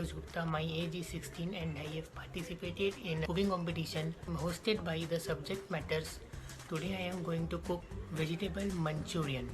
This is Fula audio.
Feroz Gupta. My age is 16 and I have participated in a cooking competition hosted by the Subject Matters. Today I am going to cook vegetable Manchurian.